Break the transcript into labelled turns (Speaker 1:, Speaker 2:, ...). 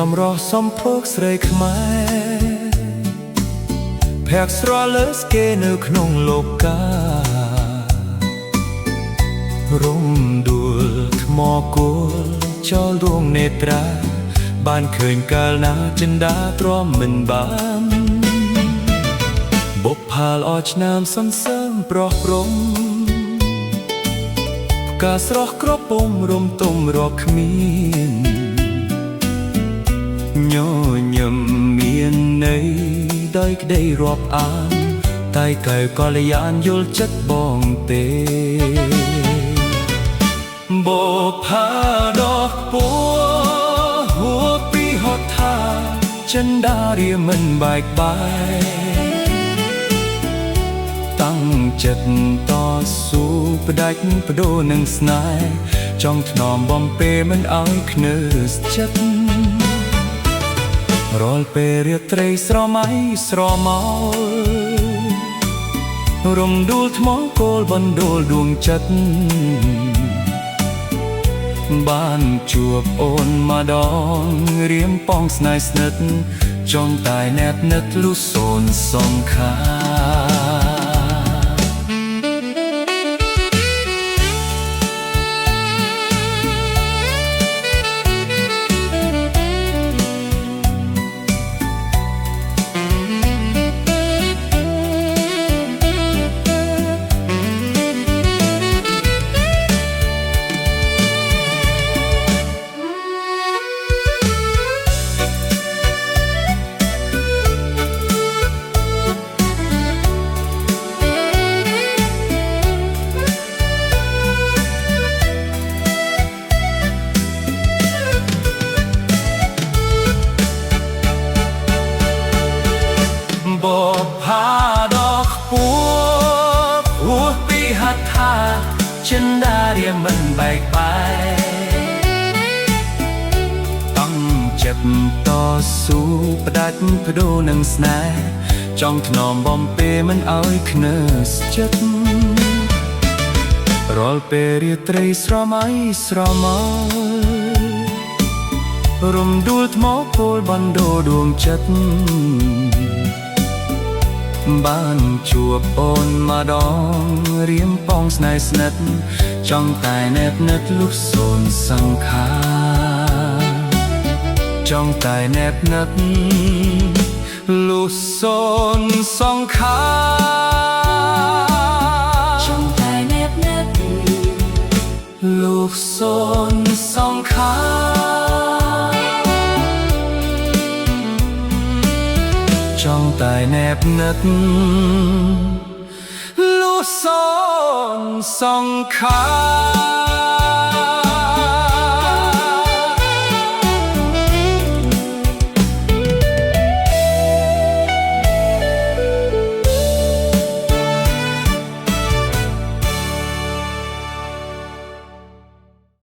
Speaker 1: សម្រស់សំភើកស្រីខ្មែរភ័ក្រស្រលើស្គេនៅក្នុងលោកការំដួលថ្មគោលចោលដួងនេត្រាបានឃើញកាលណាចិន្តាទ្រាំមិនបានបុព្វល្អឆ្នាំសន្សើមប្រោះព្រំផ្កាស្រស់ក្រពុំរំទុំរកគ្មានញញឹមមានន័យដោយក្តីរាប់អានតែកែវកល្យានយល់ចិត្តបងទេបុព្វាដកពួហួពីហត់ថាចិន្តារាមិនបែកបាយតាំងចិត្តតស៊ូផ្ដាច់បដូរនឹងស្នេហ៍ចង់ថ្នមបំពេមិនឲ្យខ្នើសចិត្តរាល់ពេលរាត្រីស្រមៃស្រមោលរំដួលថ្មគោលបណ្ដូលដួងចិត្តបានជួបអូនម្ដងរៀមប៉ងស្នេហ៍ស្និទ្ធចង់តែណែបនឹកលុះសូនសងខាបុព្វាដកពួហួពីហត់ថាចិន្តារាមិនបែកបាយតាំងចិត្តតស៊ូផ្ដាច់បដូរនឹងស្នេហ៍ចង់ថ្នមបំពេមិនឲ្យខ្នើសចិត្តរាល់ពេលរាត្រីស្រមៃស្រមោលរំដួលថ្មគោលបណ្ដូរដួងចិត្តបានជួបអូនម្ដងរៀមប៉ងស្នេហ៍ស្និទ្ធចង់តែណែបនឹកលុះសូនសង្ខារចង់តែណែបនឹកលុះសូនសង្ខារចង់តែណែបនឹកលុះសូនសង្ខារចង់តែណែបនឹកលុះសូនសង្ខារ